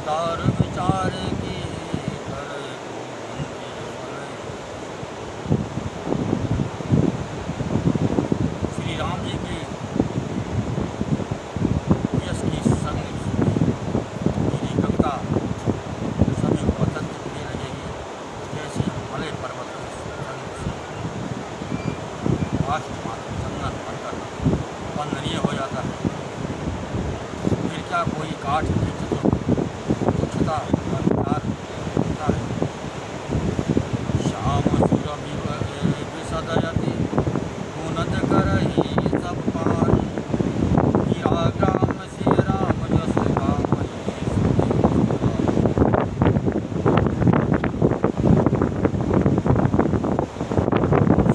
दार विचार की करे श्री राम जी की यश की संग मेरी कविता सभी को अत्यंत प्रिय लगेगी। जैसे हिमालय पर्वत चंदन बनकर वंदनीय हो जाता है, फिर क्या कोई काठ की चतुर्थता का विचार होता है। श्याम सुरभि विसदयति गुणत करहि सब पान, हीरा ग्राम से राम जस काम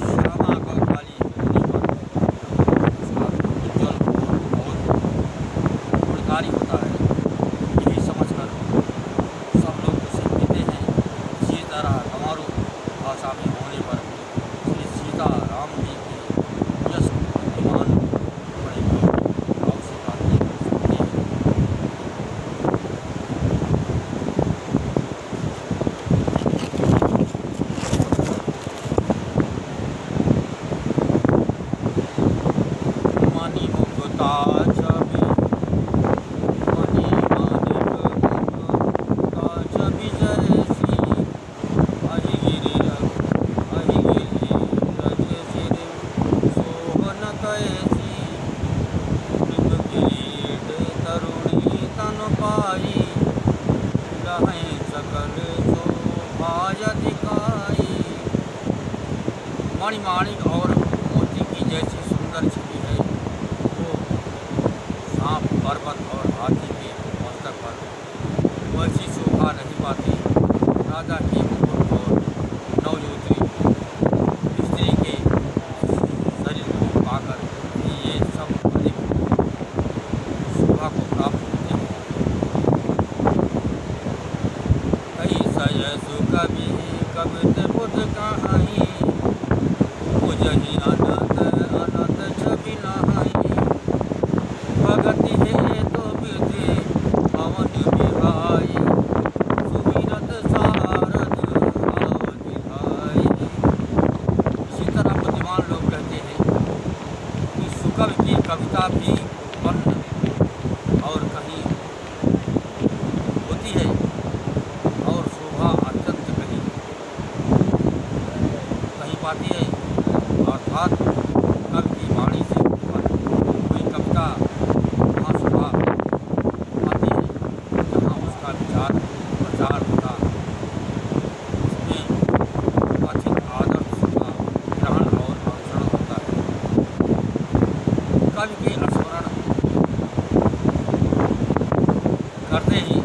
श्यामा को काली उसका उज्ज्वल बहुत गुणकारी होता है। यही समझकर सब लोग उसे पीते हैं। इसी तरह गंवारू भाषा में होने पर श्री सीता राम जी के यश बुद्धिमान बड़े भाव से गाते सुनते हैं। मणि मुकुता छवि मणि मुकुता छवि जैसी अहिगिरि रज सिर सोहन कैसी, मृग किरीट तरुणी तन पाई, लहै सकल शोभा अधिकाई। मणिमाणिक और मोती की जैसी सुंदर छवि है वो सांप पर्वत और हाथी के मस्तक पर वैसी शोभा नहीं पाती। राजा के मुकुट और नवयुवती स्त्री के शरीर को पाकर ही ये सब अधिक शोभा को प्राप्त होते हैं। कई सयसु कवि कवित बुध कहाई, मुझहि अनंत अनंत छवि नहाई। भगति हेतु विधि पवन बिहाई, सुमिरत सारद आवति धाई। इसी तरह बुद्धिमान लोग कहते हैं कि सुकवि की कविता भी वर्ण और कहीं होती है और शोभा अत्यंत कहीं पाती है। अर्थात कवि की वाणी से ऊपर कोई कविता वहाँ शोभा पाती है जहाँ उसका विचार प्रचार होता, उसमें कथित आदर्श का ग्रहण और अनुसरण होता है। कवि के स्मरण करते ही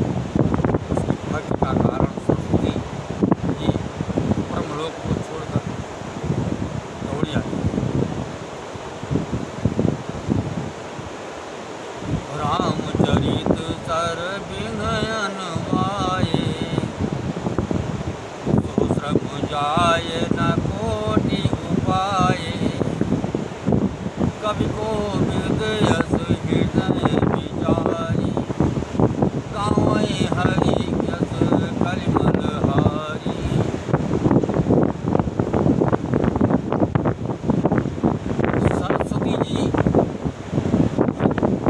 उसकी भक्ति का कारण सरस्वती जी ब्रह्मलोक को छोड़कर दौड़ी आती है। रामचरित सर बिनयन वाये, सो श्रम जाय न कोटि उपाये। कवि को यश हृदय विचारी, गावै हरि यश कलिमल हारी। सरस्वती जी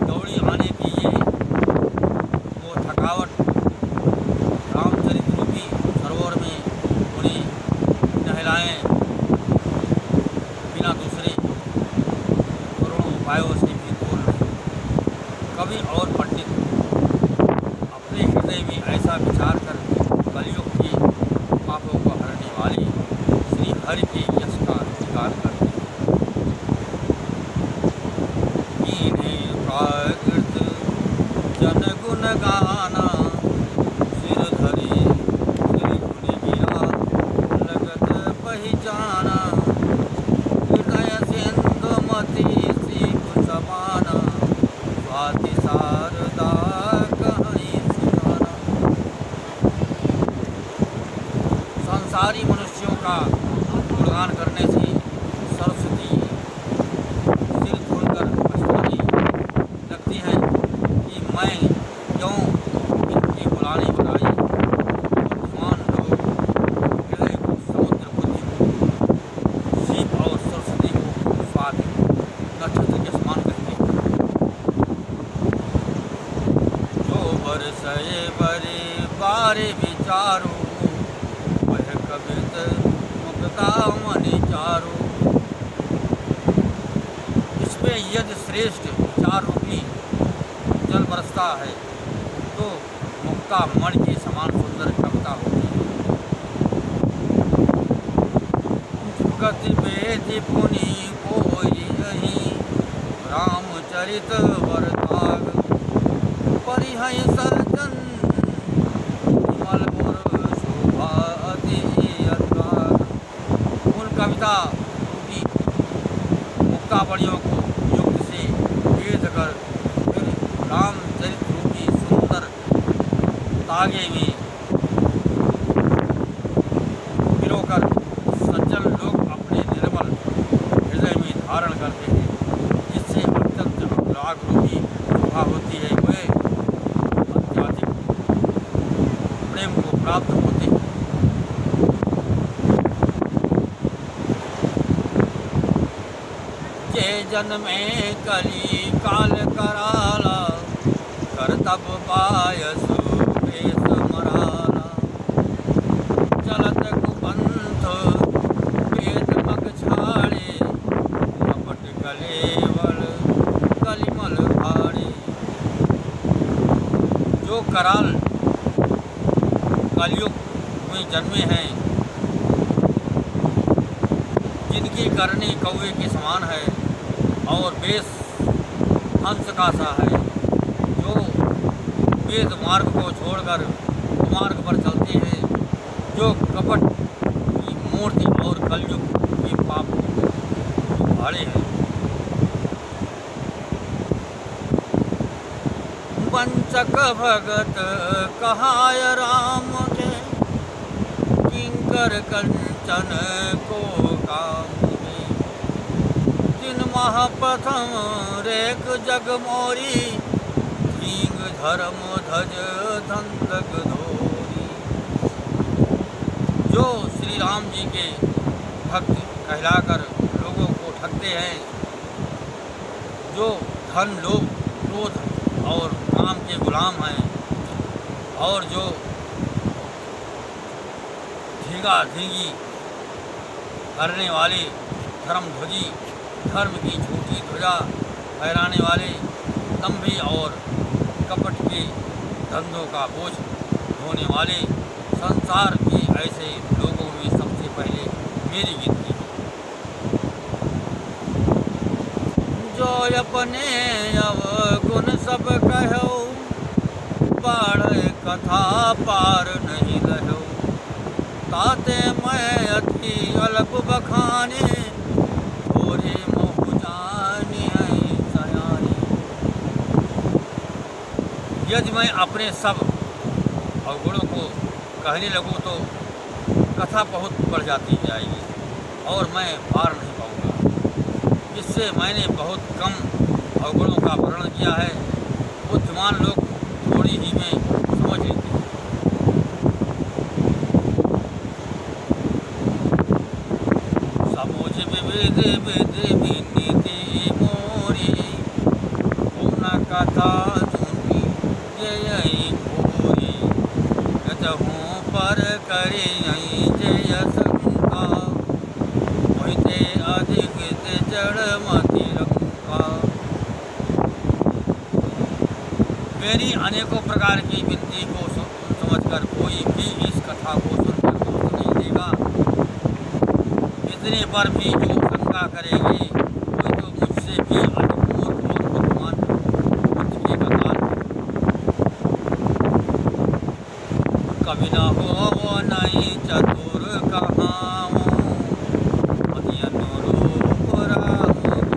दौड़ी आने की ये वो थकावट रामचरित रूपी सरोवर में पूरी नहलाएं बिना दूसरे करोड़ों उपायों से भी दूर रहे। कवि और पंडित अपने हृदय में ऐसा विचार कर कलयुग की पापों को हरने वाली श्री हरि के यश का स्वीकार करते हैं। प्राकृत जन गुण गाना, सिर धरी श्री गुण गिरा लगत पहचाना। हृदय सिंधु मति सीख समाना, स्वाति शारदा कहीं सुनाना। संसारी मनुष्यों का गुणगान करने से सरस्वती सिर खोलकर हंसने लगती है कि मैं क्यों इनके बुलाने विषय बरे बारे विचारो, वह कवित मुक्ता मनि चारो। इसमें यदि श्रेष्ठ विचार रूपी जल बरसता है तो मुक्ता मणि के समान सुंदर कविता होती है। गति वेदि पुनि कोई यही, रामचरित वरताग परिहय सर्जन, विमल गुर शोभा अति अद्भुत। उन कविता रूपी मुक्तावलियों को युक्त से वेद कर फिर रामचरित रूपी सुंदर तागे में पिरोकर सज्जन लोग अपने निर्मल हृदय में धारण करते हैं, जिससे अत्यंत अनुराग रूपी शोभा होती है। वे अत्याधिक प्रेम को प्राप्त होते हैं। जय जन्मे कली काल कराला, करतब पायसु वेश मराला। चलत कुपंथ वेद मग छाड़े, कपट कलेवल कलिमल भाड़े। जो कराल कलयुग में जन्मे हैं, जिनकी करनी कौवे के समान है और वेश हंस का सा है, जो वेद मार्ग को छोड़कर मार्ग पर चलते हैं, जो कपट की मूर्ति और कलयुग के पाप भाड़े हैं। वंचक भगत कहाय राम के, किंकर कंचन को काम में। तीन माह प्रथम रेख जग मोरी, धींग धर्म धज धंधक धोरी। जो श्री राम जी के भक्त कहलाकर लोगों को ठगते हैं, जो धन लोभ क्रोध और काम के गुलाम हैं, और जो धींगा धींगी करने वाले धर्मध्वजी, धर्म की झूठी ध्वजा फहराने वाले, दंभी और कपट के धंधों का बोझ ढोने वाले, संसार के ऐसे लोगों में सबसे पहले मेरी गिनती है। जो अपने अवगुण सब कहो, बाढ़ कथा पार नहीं रहो। ताते मैं अति अल्प बखाने, थोड़े मोह जानी है सयानी। यदि मैं अपने सब अवगुणों को कहने लगूँ तो कथा बहुत बढ़ जाती जाएगी और मैं पार नहीं पाऊँगा। इससे मैंने बहुत कम अवगुणों का वर्णन किया है। बुद्धिमान लोग थोड़ी ही में समझ लेते हैं। समझ विविध विध विनीति मोरी, पूर्ण कथा सुनी जय भोरी। यतहूँ पर करे जय शंका, मोहिते अधिक जड़ मति रंका। मेरी अनेकों प्रकार की विनती को समझकर कोई भी इस कथा को सुनकर दोष नहीं देगा। इतने पर भी जो शंका करेगी, कोई तो मुझसे भी अधिक मूर्ख और बुद्धिमान बुद्धि के कंगाल। कभी न हो वो नहीं चतुर कहाऊँ, मति अनुरूप राम गुण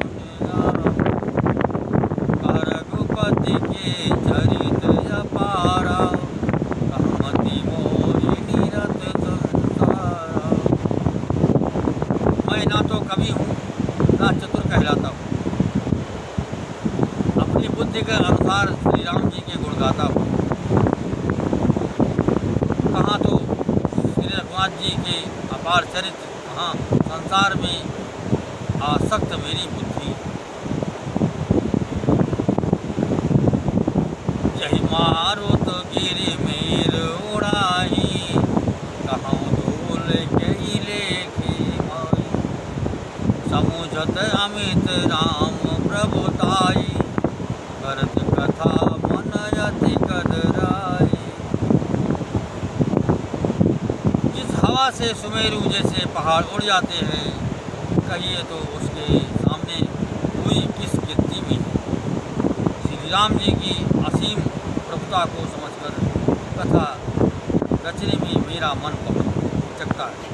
रघुपति के चरित अपारा। कहमति मोरी निरत संसारा। मैं ना तो कवि हूँ ना चतुर कहलाता हूँ, अपनी बुद्धि के अनुसार श्री राम जी के गुण गाता हूँ। कहाँ तो श्री रघुनाथ जी के अपार चरित्र, कहाँ संसार में आसक्त मेरी बुद्धि। जय माँ मारुत गिरि मीर उड़ाई, कहूँ धूल कई लेखे माई। समुझत अमित राम प्रभुताई, करत कथा मन अति कदराई। जिस हवा से सुमेरु जैसे पहाड़ उड़ जाते हैं, कहिए तो उसके सामने हुई किस गिनती में। श्री राम जी की असीम प्रभुता को समझकर कथा रचने में मेरा मन बहुत चकता है।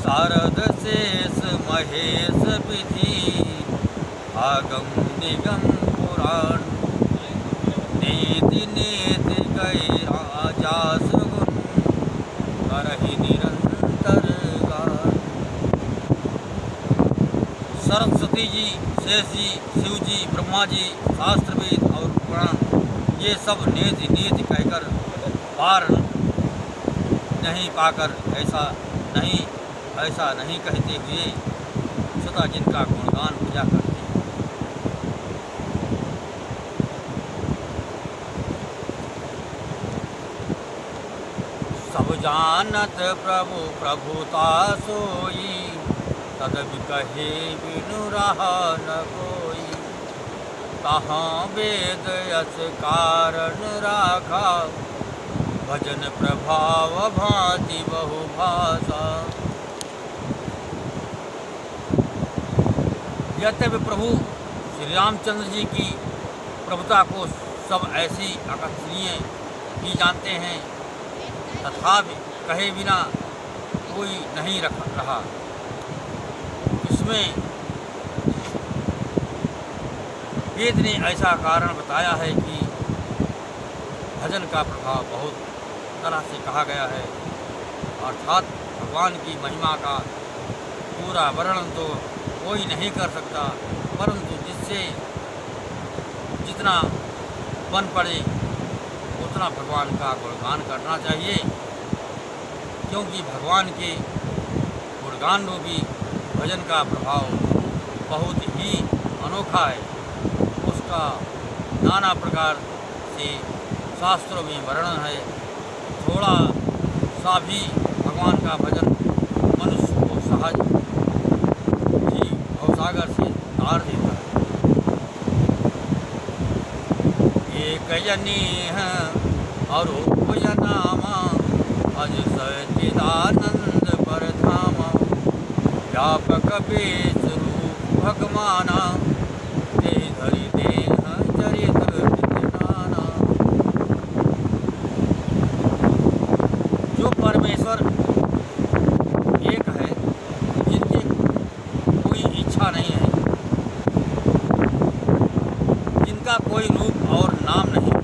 शारद शेष महेश विधि, आगम निगम पुराण। नीति नीति कई राजा सुगुन, करहि निरंतर गान। सरस्वती जी, शेष जी, शिव जी, ब्रह्मा जी, शास्त्रवेद और पुराण, ये सब नीति नीति कहकर पार नहीं पाकर ऐसा नहीं कहते हुए सदा जिनका गुणगान पूजा करते हैं। सब जानत प्रभु प्रभुता सोई, तदपि कहे बिनु रहा न कोई। कहाँ वेद यस कारण राखा, भजन प्रभाव भांति बहु भाषा। यद्यपि प्रभु श्री रामचंद्र जी की प्रभुता को सब ऐसी अकथनीय ही जानते हैं, तथापि कहे बिना कोई नहीं रहा। इसमें वेद ने ऐसा कारण बताया है कि भजन का प्रभाव बहुत तरह से कहा गया है, अर्थात भगवान की महिमा का पूरा वर्णन तो कोई नहीं कर सकता, परंतु जिससे जितना बन पड़े उतना भगवान का गुणगान करना चाहिए, क्योंकि भगवान के गुणगान रूपी भजन का प्रभाव बहुत ही अनोखा है। उसका नाना प्रकार से शास्त्रों में वर्णन है। थोड़ा सा भी भगवान का भजन मनुष्य को सहज ही भवसागर से तार देता है। एक जनी है और नामा, अज सच्चिदानंद परधामा। व्यापक बेच रूप भगवाना, ते धरि देह चरित्र नाना। जो परमेश्वर एक है, जिनकी कोई इच्छा नहीं है, जिनका कोई रूप और नाम नहीं,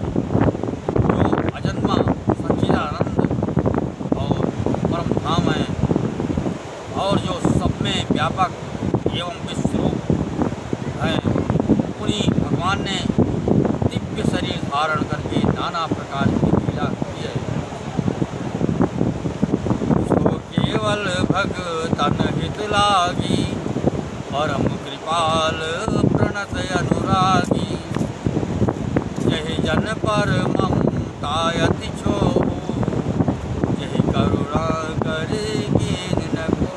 जो अजन्मा सच्चिदानंद और परम धाम है, और जो सब में व्यापक एवं विश्वरूप है, उन्हीं भगवान ने दिव्य शरीर धारण करके नाना प्रकार की लीला की है। सो केवल भगतन हित लागी, परम कृपाल प्रणत अनुरागी। यही जन पर ममता अति छोहु, यही करुणा करेगी न को।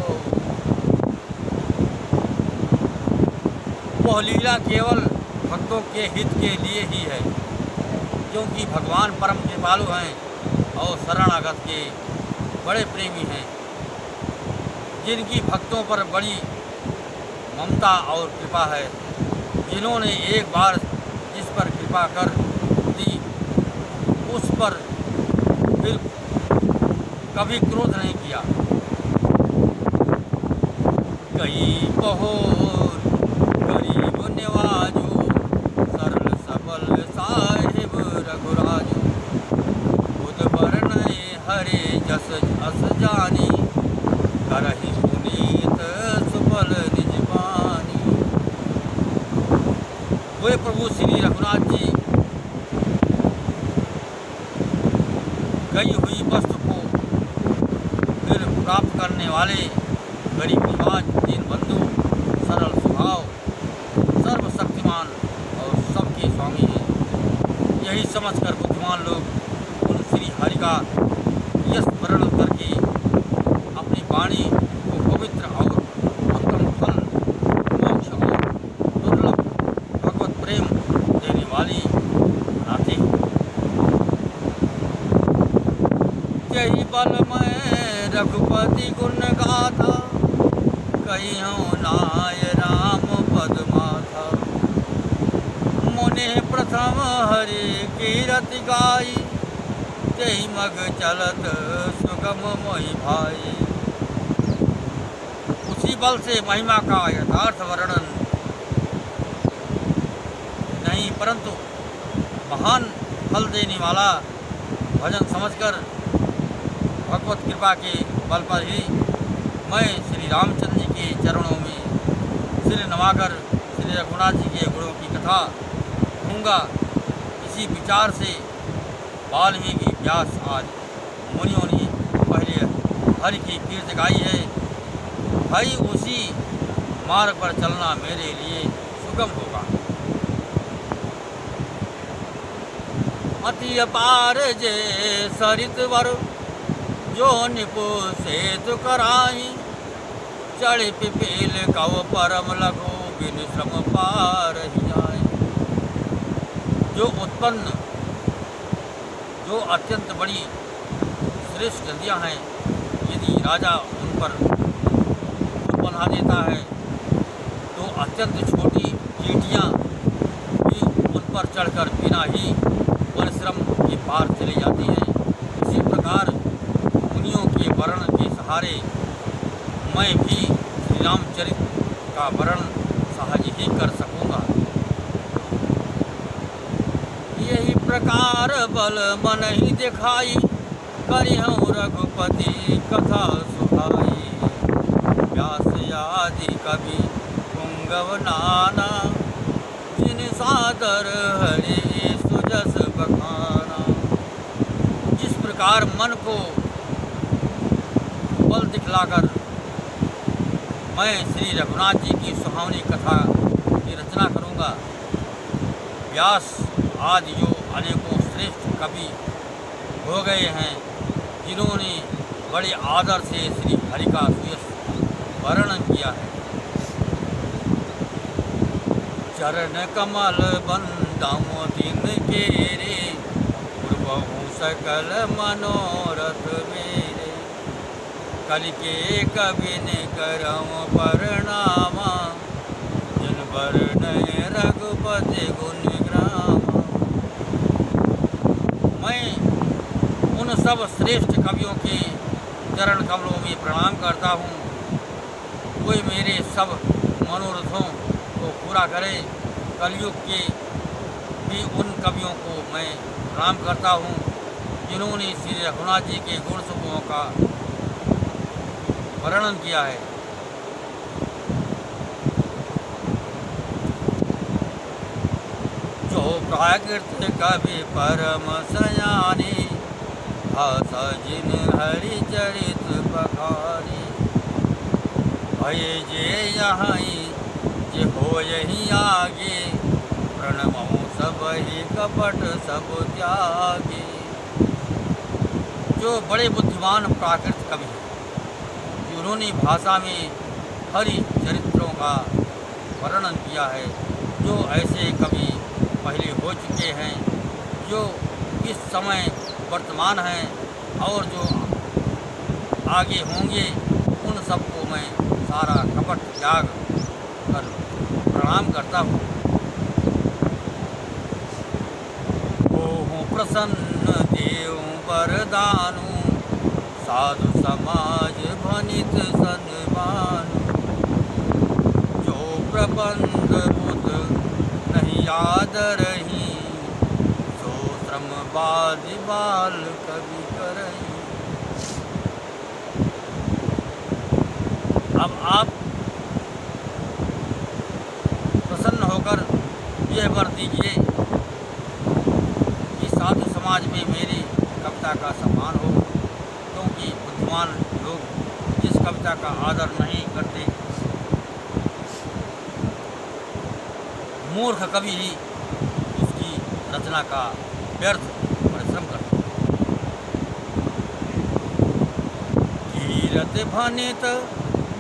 वह लीला केवल भक्तों के हित के लिए ही है, क्योंकि भगवान परम कृपालु हैं और शरणागत के बड़े प्रेमी हैं, जिनकी भक्तों पर बड़ी ममता और कृपा है। जिन्होंने एक बार जिस पर कृपा कर दी, उस पर फिर कभी क्रोध नहीं किया। कई बहुत गरीब निवाजू, सरल सबल साहिब रघुराजू। खुद बरनय हरे जस अस जानी, करहि पुनीत सुफल निज बानी। वे प्रभु श्री रघुनाथ जी गई हुई वस्तु को फिर प्राप्त करने वाले, गरीब निवाज, दीन बंधु, सरल स्वभाव, सर्वशक्तिमान और सबके स्वामी हैं। यही समझकर बुद्धिमान लोग उन श्री हरि का यश वर्णन करके अपनी वाणी को पवित्र और उत्तम फल, मोक्ष और दुर्लभ भगवत प्रेम देने वाली बनाते हैं। यही बल में रघुपति गुण गाथा, कहियो नाय राम पद माथा। मुनि प्रथम हरि कीरति गाई, तेहि मग चलत सुगम मोहि भाई। उसी बल से महिमा का यथार्थ वर्णन नहीं, परंतु महान फल देने वाला भजन समझकर भगवत कृपा के बल पर ही मैं श्री रामचंद्र जी के चरणों में सिर नवाकर श्री रघुनाथ जी के गुणों की कथा कहूँगा। इसी विचार से वाल्मीकि व्यास आदि मुनियों ने पहले हरि की कीर्ति गाई है। भाई उसी मार्ग पर चलना मेरे लिए सुगम होगा। अति अपार जे सरित वर, जो निपु सेतु कराई। चढ़ पिपील कव परम लघु, बिन श्रम पार ही जाए। जो उत्पन्न, जो अत्यंत बड़ी श्रेष्ठ नदियाँ हैं, यदि राजा उन पर पुल बना देता है तो अत्यंत छोटी चींटियाँ भी उन पर चढ़कर बिना ही परिश्रम के पार चली जाती हैं। इसी प्रकार मुनियों के वर्णन के सहारे मैं भी श्री रामचरित का वर्णन सहज ही कर सकूँगा। यही प्रकार बल मन ही दिखाई, करिहूँ रघुपति कथा सुहाई। व्यास आदि कवि पुंगव नाना, जिन सादर हरि सुजस बखाना। जिस प्रकार मन को बल दिखलाकर मैं श्री रघुनाथ जी की सुहावनी कथा की रचना करूँगा। व्यास आदि जो अनेकों श्रेष्ठ कवि हो गए हैं, जिन्होंने बड़े आदर से श्री हरि का सुयश वर्णन किया है। चरण कमल बंदामो दिन के रे, पूर्वहु सकल मनोरथ मेरे। कल के कबिन करम परनामा, जिन वर्णय रघुपति गुण ग्रामा। मैं उन सब श्रेष्ठ कवियों के चरण कमलों में प्रणाम करता हूँ। कोई मेरे सब मनोरथों को पूरा करे। कलयुग के भी उन कवियों को मैं प्रणाम करता हूँ, जिन्होंने श्री रघुनाथ जी के गुण समूहों का वर्णन किया है। जो प्राकृत कवि परम सयानी, भाषा जिन हरि चरित बखानी। भय जे यहाँ जे हो यही आगे, प्रणमो सब ही कपट सब त्यागे। जो बड़े बुद्धिमान प्राकृत कवि हैं, उन्होंने भाषा में हरि चरित्रों का वर्णन किया है। जो ऐसे कवि पहले हो चुके हैं, जो इस समय वर्तमान हैं और जो आगे होंगे, उन सबको मैं सारा कपट त्याग कर प्रणाम करता हूँ। ओहु प्रसन्न देव वरदानु, साधु समाज भनित सन्मानु। जो प्रबंध बुध नहीं याद रही, सो श्रम बादि बाल कवि करही। अब आप प्रसन्न होकर यह वर दीजिए कि साधु समाज में मेरी कविता का सम्मान हो, क्योंकि बुद्धिमान लोग जिस कविता का आदर नहीं करते, मूर्ख कवि ही रचना का व्यर्थ परिश्रम करते कीरत भनित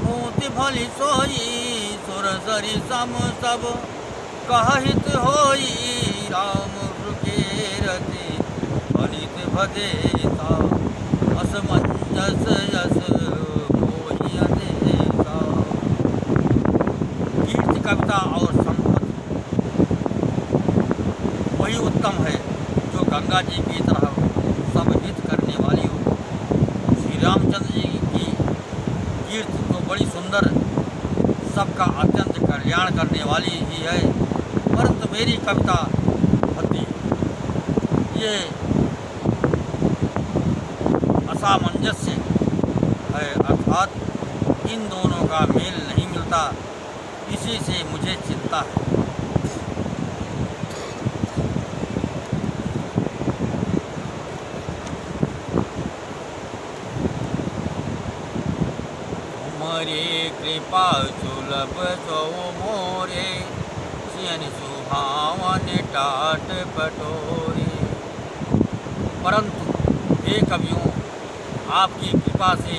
मोति भली सोई सुर सरी सम सब कहहित होई राम सुकेरति भनित भदेता असमंजस यस मोहि अदेता। कीर्ति कविता और संपत्ति वही उत्तम है जो गंगा जी की तरह सब हित करने वाली हो। श्री रामचंद्र जी की कीर्ति तो बड़ी सुंदर, सबका अत्यंत कल्याण करने वाली ही है, परंतु मेरी कविता भक्ति ये असामंजस्य है, अर्थात इन दोनों का मेल नहीं मिलता, इसी से मुझे चिंता है। तुम्हारी कृपा सुलभ सो मोरे सियन सुभावन टाट पटोरे। परंतु हे कवियों, आपकी कृपा से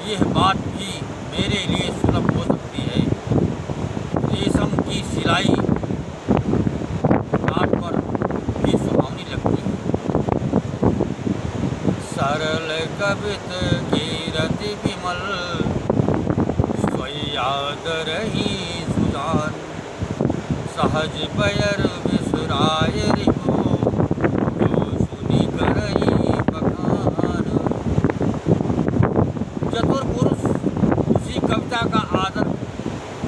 यह बात भी मेरे लिए सुलभ हो सकती है। रेशम की सिलाई आप पर भी सुहावनी लगती है। सरल कवित कीरति विमल स्वयाद रही सुजान सहज बयर विसुराय रिपु जो सुनी करई बखान। चतुर पुरुष उसी कविता का आदर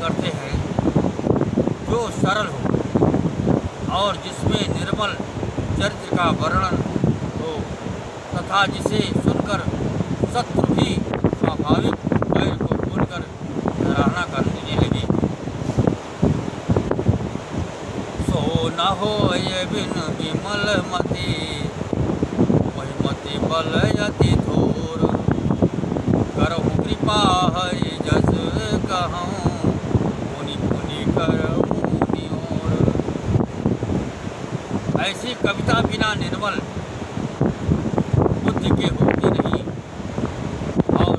करते हैं जो सरल हो और जिसमें निर्मल चरित्र का वर्णन हो तथा जिसे सुनकर शत्रु भी स्वाभाविक पैर को भूलकर सराहना करने लगे। सो न हो ये बिन विमल मति महिमति बल यति थोर करहु कृपा हरि जस कहूँ मुनि पुनि करहु निहोर। ऐसी कविता बिना निर्मल बुद्धि के होती नहीं और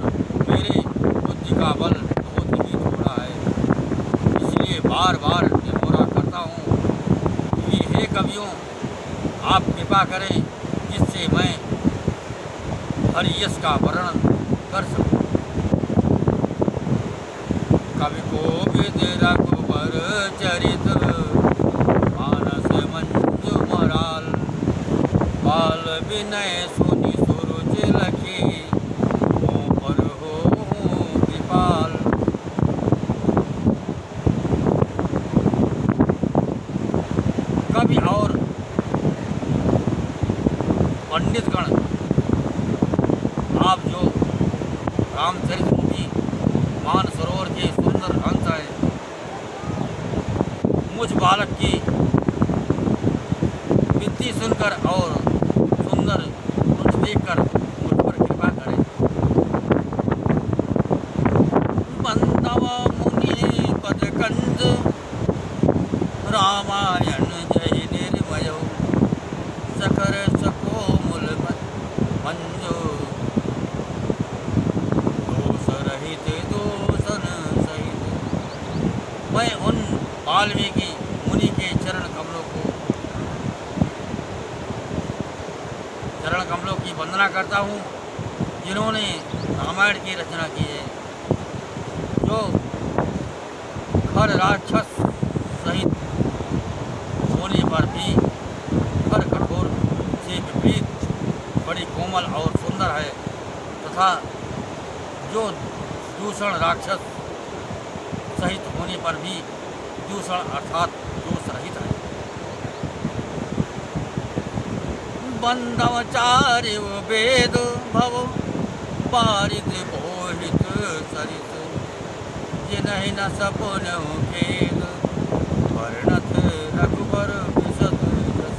मेरे बुद्धि का बल बहुत ही थोड़ा है, इसलिए बार बार निहोरा करता हूँ कि हे कवियों, आप कृपा करें जिससे मैं हरि यश का वर्णन कर सकूं। कवि कोविद रघुबर चरित मानस मंजु मराल बाल विनय सुनि सुरुच लखी मुँह पर हो कृपाल। कवि और पंडितगण, आप जो रामचरितमूर्ति मानसरोवर के सुंदर हंस है, मुझ बालक की विनती सुनकर और सुंदर कुछ देखकर मुझ पर कृपा करें। बंदव मुनि पदकंज रामायण जय निर्मय सकर सको मूल मंजो दोष रहित दोषन सहित। मैं उन वाल्मीकि मुनि के चरण कमलों की वंदना करता हूँ जिन्होंने रामायण की रचना की है, जो हर राक्षस सहित होने पर भी हर कठोर से विपरीत बड़ी कोमल और सुंदर है तथा जो दूषण राक्षस सहित होने पर भी दूषण अर्थात दोष रहित है। बंधवचार्य वेद भव पारित बोहित सरित जिन्हि न सपुन खेद वर्णत रघुबर विशद जस।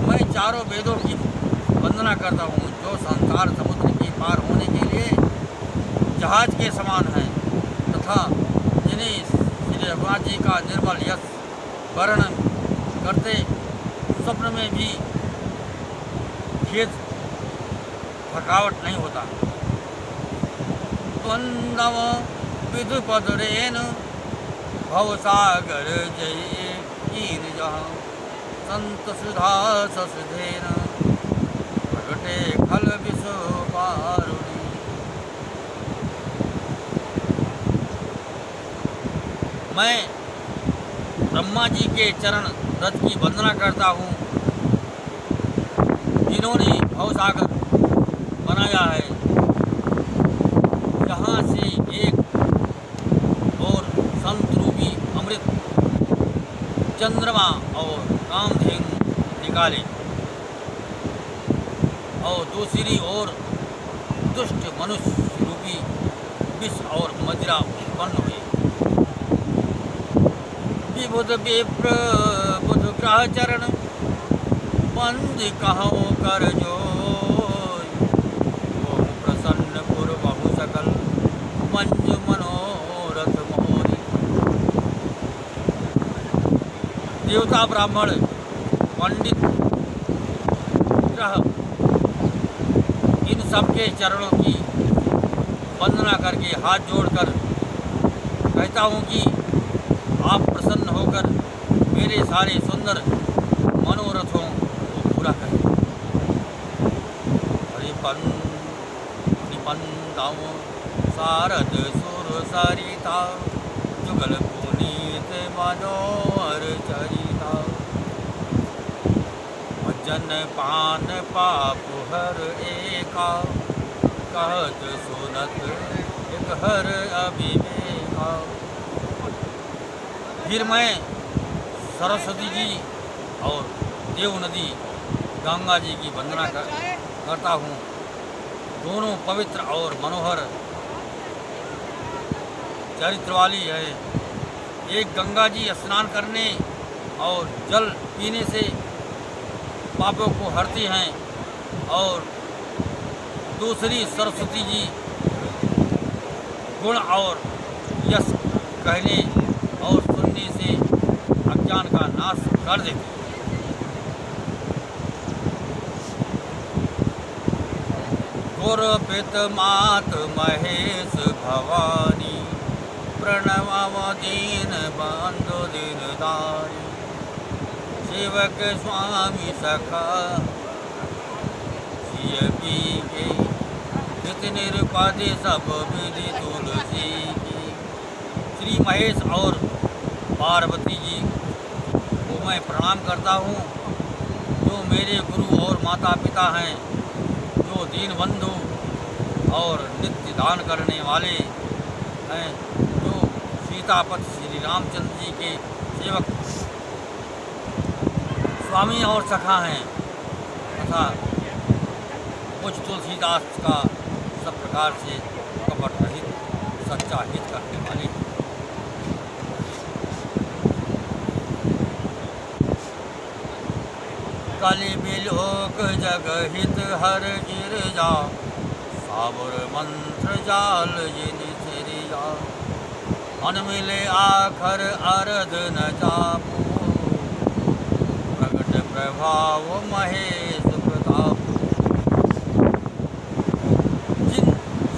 मैं चारों वेदों की वंदना करता हूँ जो संसार समुद्र के पार होने के लिए जहाज के समान है तथा जिन्हें श्री रघुनाथ जी का निर्मल यश वर्णन करते स्वप्न में भी खेत थकावट नहीं होता। द्वंद्व विधुपदरेन भवसागर जय कीन जहाँ संत सुधा ससधेन प्रगटे खल विश्व पारुणी। मैं ब्रह्मा जी के चरण रथ की वंदना करता हूँ, जिन्होंने भवसागर बनाया है, जहाँ से एक और संत रूपी अमृत चंद्रमा और कामधेनु निकाले और दूसरी ओर दुष्ट मनुष्य रूपी विष और मदिरा उत्पन्न हुई। विबुध विप्र बुध ग्रह चरण बंद कहो कर जो प्रसन्न पुर बहु सकल मंजु मनोरथ मोरी। देवता ब्राह्मण पंडित ग्रह इन सबके चरणों की वंदना करके हाथ जोड़कर कहता हूँ कि आप प्रसन्न होकर मेरे सारे सुंदर मनोरथों को पूरा करें। हरिपंदम शारद सुर सरिता जुगल पुनीत मनोहर चरिता भजन पान पाप हर एका कहत सुनत एक हर अभिवेका। फिर मैं सरस्वती जी और देव नदी गंगा जी की वंदना करता हूँ। दोनों पवित्र और मनोहर चरित्र वाली है। एक गंगा जी स्नान करने और जल पीने से पापों को हरती हैं और दूसरी सरस्वती जी गुण और यश कहने और सुनने से अज्ञान का नाश कर देती है। गुरुपित मात महेश भवानी प्रणव दीन बंधु दीन दारी सेवक स्वामी सखा सिय पीके नित निरुपदे सब विधि तुलसी की। श्री महेश और पार्वती जी को मैं प्रणाम करता हूँ, जो मेरे गुरु और माता पिता हैं, जो दीन बंधु और नित्य दान करने वाले हैं, जो सीतापति श्री रामचंद्र जी के सेवक स्वामी और सखा हैं, तथा मुझ तुलसीदास का सब प्रकार से कपट रहित सच्चा हित करने वाले हैं। कलि बिलोक जगहित हर गिरजा साबर मंत्र जाल जिन सिरिया मन मिले आखर अरद न जापू प्रगट प्रभाव महेश प्रताप। जिन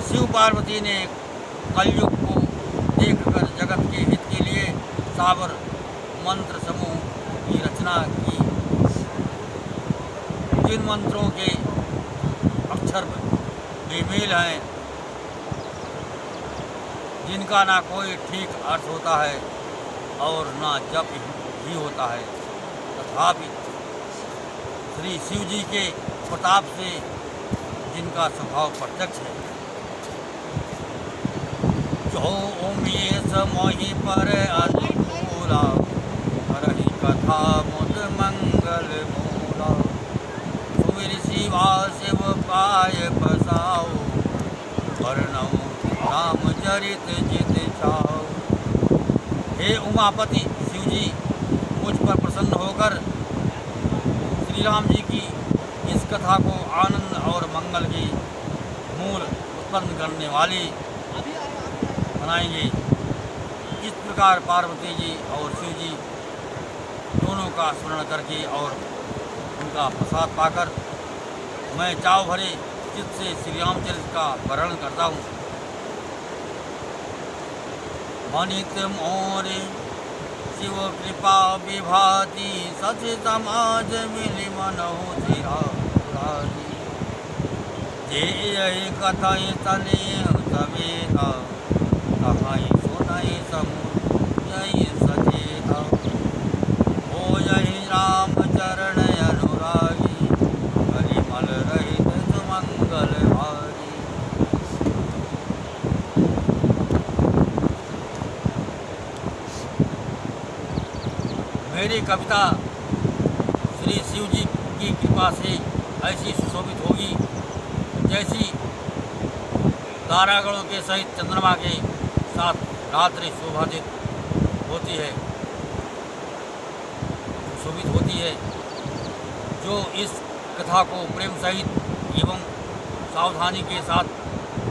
शिव पार्वती ने कलयुग को देखकर जगत के हित के लिए साबर मंत्र समूह की रचना की, जिन मंत्रों के अक्षर बेमेल हैं, जिनका ना कोई ठीक अर्थ होता है और ना जप ही होता है, तथापि श्री शिव जी के प्रताप से जिनका स्वभाव प्रत्यक्ष है। जो उमेश मोहि पर अनुकूला हरहि कथा मुद मंगल मूला सुमिर शिवा शिव पाय बसाओ वर्णव राम चरित जित छाओ। हे उमापति शिव जी, मुझ पर प्रसन्न होकर श्री राम जी की इस कथा को आनंद और मंगल की मूल उत्पन्न करने वाली बनाएंगे। इस प्रकार पार्वती जी और शिव जी दोनों का स्मरण करके और उनका प्रसाद पाकर मैं चाव भरे चित्त से श्री रामचरित्र का वर्णन करता हूँ। मनित मोरे शिव कृपा विभाति, सच समाज मिली मनहु चिरारी। जे यही कथाई तले सवेदा, कहाई सुनाई समूह यही सचेता। हो यही राम चरण अनुरागी, परिमल रहित सुमंगल हारी। मेरी कविता श्री शिव जी की कृपा से ऐसी सुशोभित होगी जैसी तारागणों के सहित चंद्रमा के साथ रात्रि शोभादित होती है, शोभित होती है। जो इस कथा को प्रेम सहित एवं सावधानी के साथ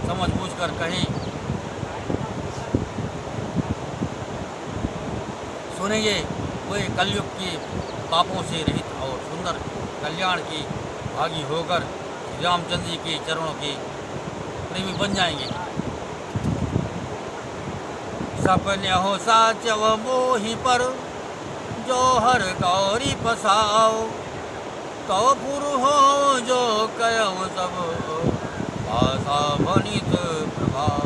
समझ बूझ कर कहें, सुनेंगे, वे कलयुग के पापों से रहित और सुंदर कल्याण की भागी होकर रामचंद्र जी के चरणों के प्रेमी बन जाएंगे। सपने हो साचव मोहि पर, जो हर गौरी पसाओ। तो पुरु हो जो कयो सब, भाषा भनित प्रभाव।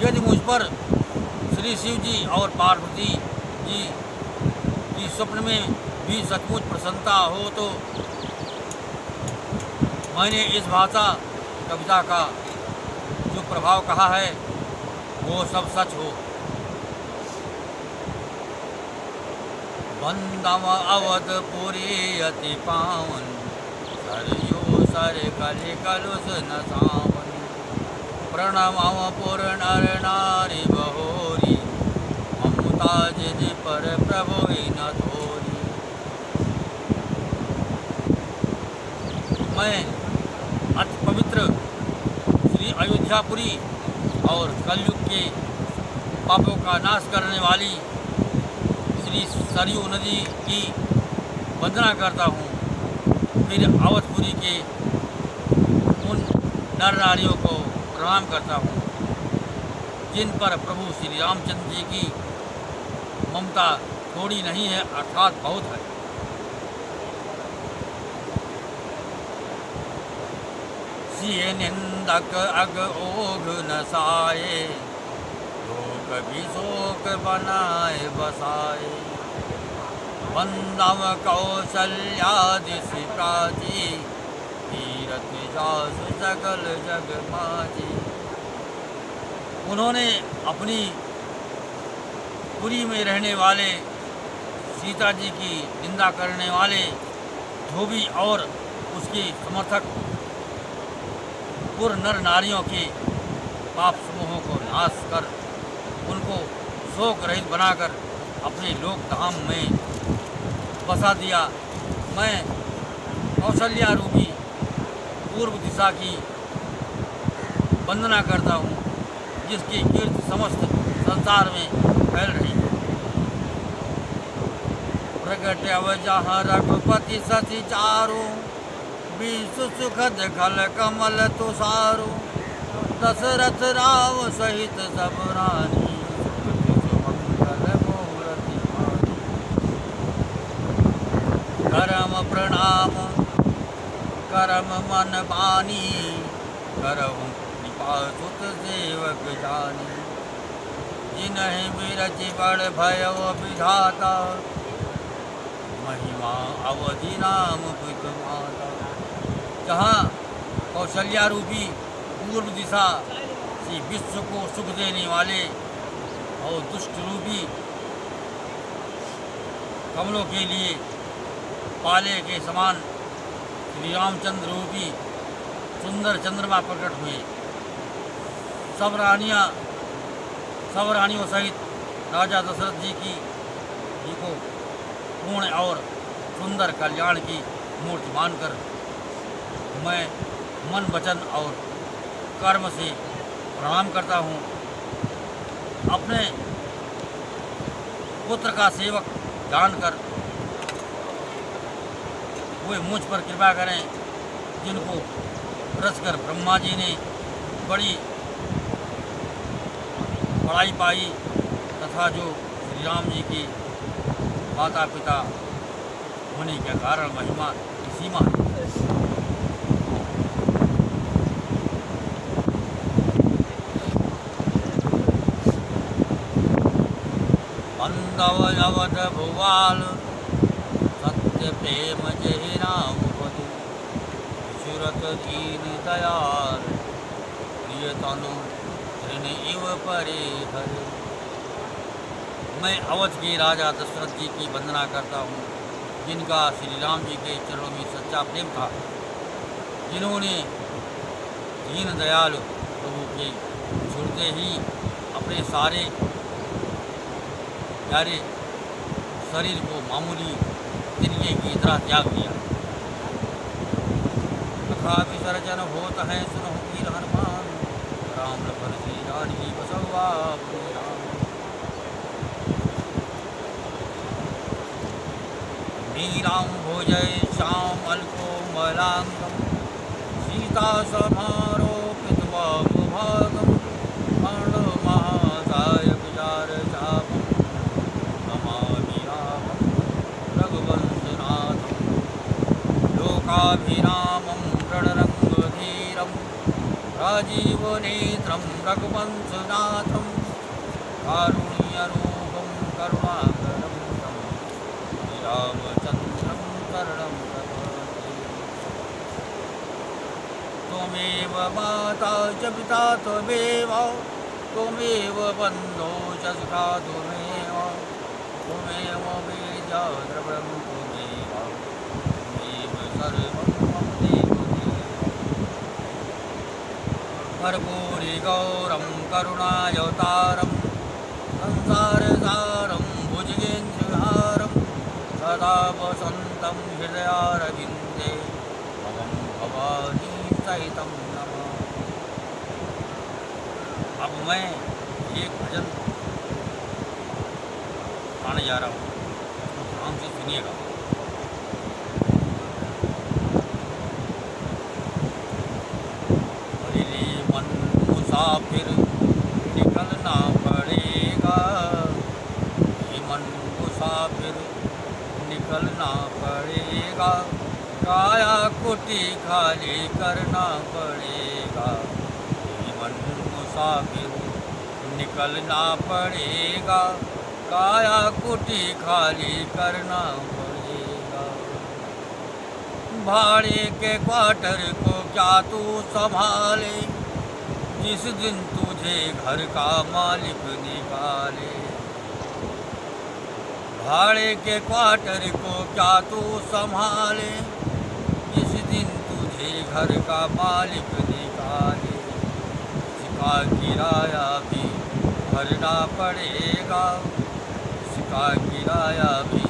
यदि मुझ पर श्री शिव जी और पार्वती जी की स्वप्न में भी सचमुच प्रसन्नता हो तो मैंने इस भाषा कविता का जो प्रभाव कहा है वो सब सच हो। बंदम अवधपुरी अति पावन, सरयू सर कलि कलुष न सावन। प्रणमम पुर नर नारी बहोरी, ममता जिन पर प्रभु न थोरी। मैं अति पवित्र श्री अयोध्यापुरी और कलयुग के पापों का नाश करने वाली श्री सरयू नदी की वंदना करता हूँ। फिर अवधपुरी के उन नर नारियों को प्रणाम करता हूँ जिन पर प्रभु श्री रामचंद्र जी की ममता थोड़ी नहीं है अर्थात बहुत है। सिए निंदक अग ओघ न साए, लोक भी शोक बनाए बसाए। बंदम कौशल्यादि प्राची, तीरथ जासु सकल जग माजी। उन्होंने अपनी पुरी में रहने वाले सीता जी की निंदा करने वाले धोबी और उसके समर्थक पुर नर नारियों के पाप समूहों को नाश कर उनको शोक रहित बनाकर अपने लोक धाम में बसा दिया। मैं कौशल्या रूपी पूर्व दिशा की वंदना करता हूँ जिसकी कीर्ति समस्त संसार में फैल रही है। प्रगट अव जहाँ रघुपति सती चारो, विश्व सुखद खल कमल तुषारो। दशरथ राव सहित सब रानी, मंगल मूर्ति मानी। करम प्रणाम करम मन बानी, करहु कृपा सुत सेवक जानी। जिन्हि बिरचि बड़ भयउ विधाता, महिमा अवधि नाम पित माता। जहाँ कौशल्या रूपी पूर्व दिशा से विश्व को सुख देने वाले और दुष्ट रूपी कमलों के लिए पाले के समान श्री रामचंद्र रूपी सुंदर चंद्रमा प्रकट हुए। सब रानियों सहित राजा दशरथ जी को पूर्ण और सुंदर कल्याण की मूर्ति मानकर मैं मन वचन और कर्म से प्रणाम करता हूँ। अपने पुत्र का सेवक जानकर वे मुझ पर कृपा करें, जिनको रचकर ब्रह्मा जी ने बड़ी बड़ाई पाई तथा जो श्री राम जी की माता पिता होने के कारण महिमा की सीमा है। बंधव अवध भुवाल सत्य प्रेम जहि राम पदु सुरत दीन दयाल प्रिय तनु ऋण इव परे हरे। मैं अवध के राजा दशरथ जी की वंदना करता हूँ, जिनका श्री राम जी के चरणों में सच्चा प्रेम था, जिन्होंने दीन दयालु प्रभु के छूटते ही अपने सारे प्यारे शरीर को मामूली तिनके की तरह त्याग दिया। तथा विसर्जन होत है सुनहु वीर हनुमान, राम लखन श्री जानकी बसवा अपने राम। नीलाम भोजय श्याम अल्को मलांगम, सीता समारोपित भागम, कर्ण महाकाय विचार चापम, नमामि रामं रघुवंशनाथं, लोकाभिरामं रणरंगधीरं, राजीवनेत्रं रघुवंशनाथं, कारुण्यरूपं करुणाकरं तं रामचन्द्रं शरणं प्रपद्ये। त्वमेव माता च पिता त्वमेव, त्वमेव बन्धो च सखा त्वमेव, त्वमेव वेद्या द्रविणं त्वमेव, त्वमेव सर्वं मम देवदेव। कर्पूरिगौरं करुणावतारं, संसारसारं भुजगेन्द्रहारं, सदा वसन्तं हृदयारविन्दे, भवं भवानी सहितं नमामि। अब मैं एक भजन गाने जा रहा हूँ, ध्यान से सुनिएगा। हरिली मन मुसाफिर निकलना पड़ेगा, ये मन मुसाफिर निकलना पड़ेगा, काया कुटी खाली करना पड़ेगा, ये मन मुसाफिर निकलना पड़ेगा, काया कुटी खाली करना पड़ेगा। भाड़े के क्वार्टर को क्या तू संभाले, जिस दिन तुझे घर का मालिक निकाले। भाड़े के क्वार्टर को क्या तू संभाले, जिस दिन तुझे घर का मालिक निकाले। इसका किराया भी भरना पड़ेगा, इसका किराया भी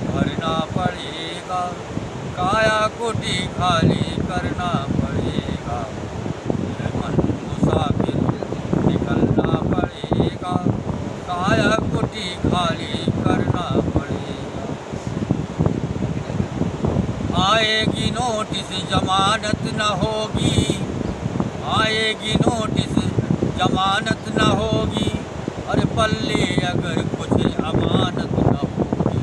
भरना पड़ेगा, काया कुटी खाली करना पड़ेगा, ये मन मुसाफिर निकलना पड़ेगा, काया कुटी खाली करना पड़ेगा। आएगी नोटिस जमानत न होगी, आएगी नोटिस जमानत न होगी, अरे पल्ले अगर कुछ अमानत न होगी।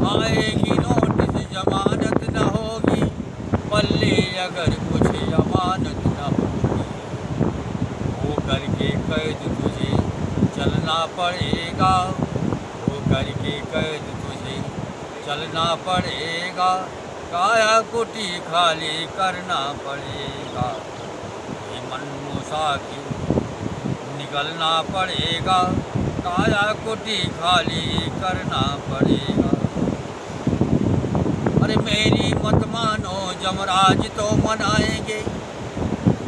आएगी नोटिस जमानत न होगी, पल्ले अगर कुछ अमानत न होगी। वो करके कैद तुझे चलना पड़ेगा, वो करके कैद तुझे चलना पड़ेगा, काया कुटी खाली करना पड़ेगा, ये मन मुसाफिर निकलना पड़ेगा, काया कुटी खाली करना पड़ेगा। अरे मेरी मत मानो जमराज तो मनाएंगे,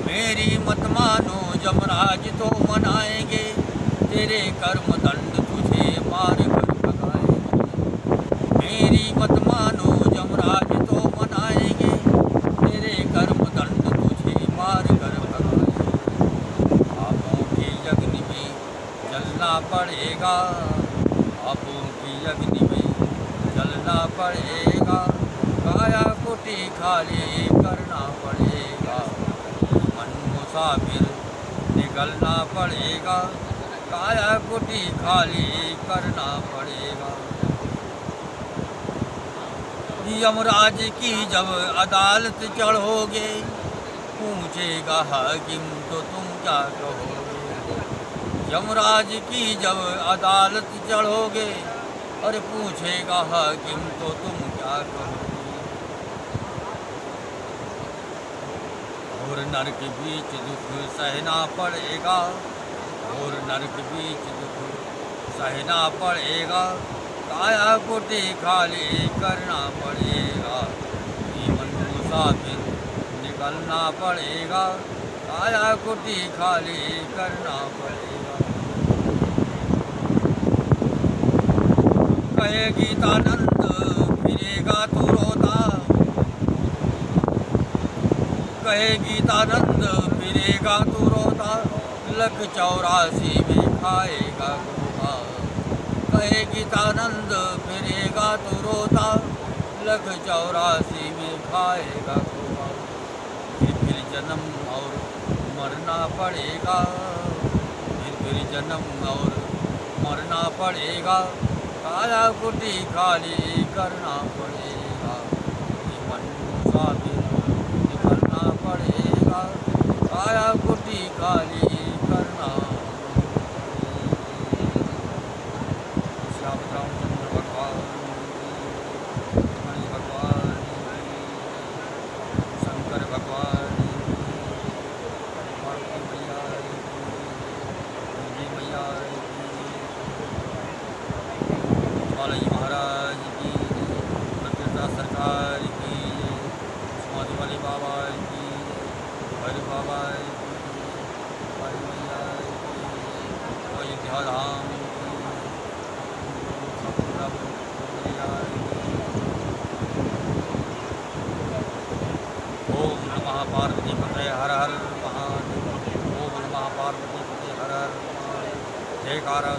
मेरी मत मानो जमराज तो मनाएंगे, तेरे कर्म दंड तुझे मार कर भगाएंगे। मेरी मत मानो जमराज तो मनाएंगे, तेरे कर्म दंड तुझे मार कर भगाएंगे। पापों की अग्नि में जलना पड़ेगा, पापों की अग्नि में जलना पड़ेगा, काया कुटी खाली करना पड़ेगा। मन मुसाफिर निकलना पड़ेगा, काया कुटी खाली करना पड़ेगा। यमराज की जब अदालत चढ़ोगे, पूछेगा हाकिम तो तुम क्या कहोगे। यमराज की जब अदालत चढ़ोगे, और पूछेगा हाकिम तो तुम क्या कहोगे। और नरक बीच दुख सहना पड़ेगा, और नरक बीच दुख सहना पड़ेगा, काया कुटी खाली करना पड़ेगा। जीवन मुसाफिर निकलना पड़ेगा, काया कुटी खाली करना पड़ेगा। कहे गीतानंद फिरेगा तू रोता, कहे गीतानंद फिरेगा तू रोता, लख 84 में खाएगा गोता। कहे गीतानंद फिरेगा तू रोता, लख 84 में खाएगा गोता। फिर जन्म और मरना पड़ेगा, फिर जन्म और मरना पड़ेगा, काया कुटी खाली करना पड़ेगा। जीवन मुसाफिर निकलना पड़ेगा, काया कुटी खाली करना। श्याम रामचंद्र भगवान, गणेश भगवान, शंकर भगवान, पार्वती मैया, देवी मैया, बालाजी महाराज की, प्रकृता सरकार की, समाधि वाले बाबा की, भैरव बाबा की, काली मैया की, अयोध्या धाम की, मैया की। ओम नमः पार्वती पते हर हर महादेव। ओम नमः पार्वती पते हर हर महादेव। जयकारा।